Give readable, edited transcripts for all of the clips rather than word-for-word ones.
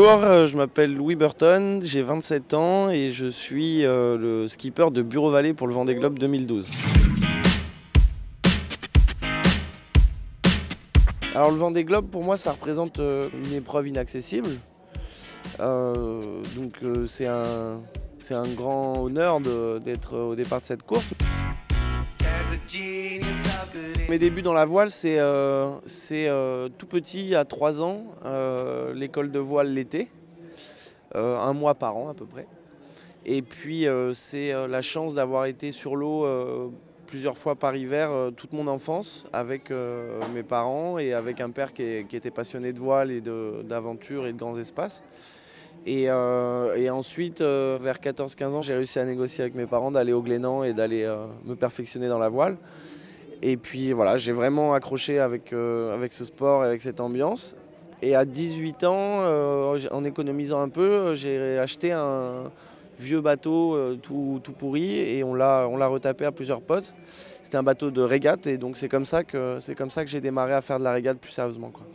Bonjour, je m'appelle Louis Burton, j'ai 27 ans et je suis le skipper de Bureau-Vallée pour le Vendée Globe 2012. Alors le Vendée Globe pour moi ça représente une épreuve inaccessible. C'est un grand honneur d'être au départ de cette course. Mes débuts dans la voile, c'est tout petit, à 3 ans, l'école de voile l'été, 1 mois par an à peu près. Et puis c'est la chance d'avoir été sur l'eau plusieurs fois par hiver toute mon enfance avec mes parents et avec un père qui était passionné de voile et d'aventure et de grands espaces. Et ensuite, vers 14-15 ans, j'ai réussi à négocier avec mes parents d'aller au Glénan et d'aller me perfectionner dans la voile. Et puis voilà, j'ai vraiment accroché avec ce sport et avec cette ambiance. Et à 18 ans, en économisant un peu, j'ai acheté un vieux bateau tout pourri et on l'a retapé à plusieurs potes. C'était un bateau de régate et donc c'est comme ça que j'ai démarré à faire de la régate plus sérieusement, quoi.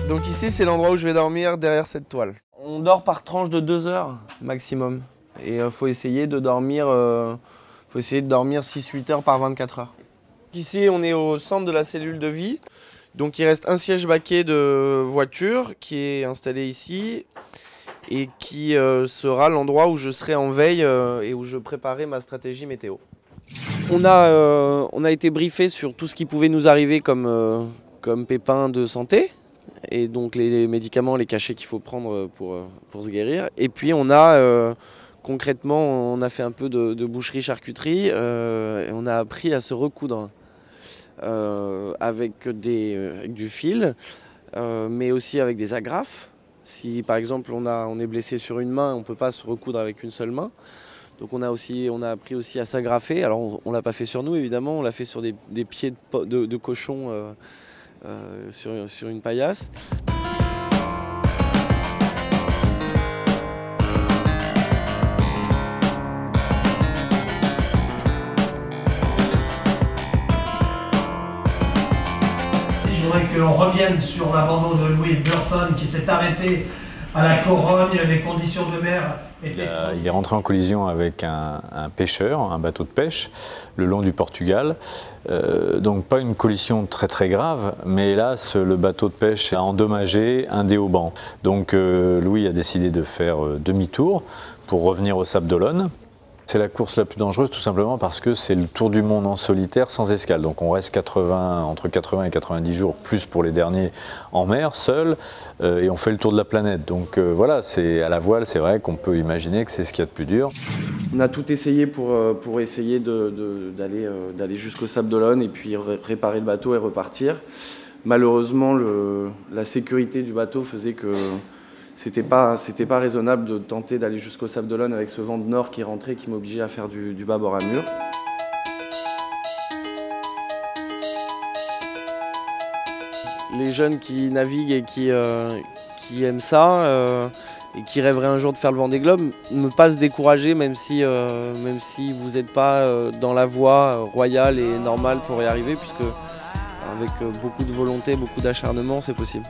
Donc ici, c'est l'endroit où je vais dormir derrière cette toile. On dort par tranche de 2 heures maximum. Et il faut essayer de dormir, 6-8 heures par 24 heures. Ici, on est au centre de la cellule de vie. Donc il reste un siège baquet de voiture qui est installé ici et qui sera l'endroit où je serai en veille et où je préparerai ma stratégie météo. On a été briefé sur tout ce qui pouvait nous arriver comme pépins de santé. Et donc les médicaments, les cachets qu'il faut prendre pour se guérir. Et puis concrètement, on a fait un peu de boucherie-charcuterie et on a appris à se recoudre avec du fil, mais aussi avec des agrafes. Si par exemple on est blessé sur une main, on ne peut pas se recoudre avec une seule main. Donc on a appris aussi à s'agrafer. Alors on ne l'a pas fait sur nous évidemment, on l'a fait sur des pieds de cochon sur une paillasse. Je voudrais que l'on revienne sur l'abandon de Louis Burton qui s'est arrêté à la Corogne. Les conditions de mer étaient... Il est rentré en collision avec un pêcheur, un bateau de pêche, le long du Portugal. Donc pas une collision très grave, mais hélas le bateau de pêche a endommagé un des haubans. Donc Louis a décidé de faire demi-tour pour revenir au Sables d'Olonne. C'est la course la plus dangereuse tout simplement parce que c'est le tour du monde en solitaire sans escale. Donc on reste entre 80 et 90 jours, plus pour les derniers en mer, seul, et on fait le tour de la planète. Donc voilà, à la voile, c'est vrai qu'on peut imaginer que c'est ce qu'il y a de plus dur. On a tout essayé pour essayer d'aller jusqu'au Sables d'Olonne et puis réparer le bateau et repartir. Malheureusement, la sécurité du bateau faisait que c'était pas raisonnable de tenter d'aller jusqu'au Sables d'Olonne avec ce vent de nord qui rentrait, qui m'obligeait à faire du bâbord à mur. Les jeunes qui naviguent et qui aiment ça et qui rêveraient un jour de faire le Vendée Globe, ne pas se décourager même si vous n'êtes pas dans la voie royale et normale pour y arriver, puisque avec beaucoup de volonté, beaucoup d'acharnement, c'est possible.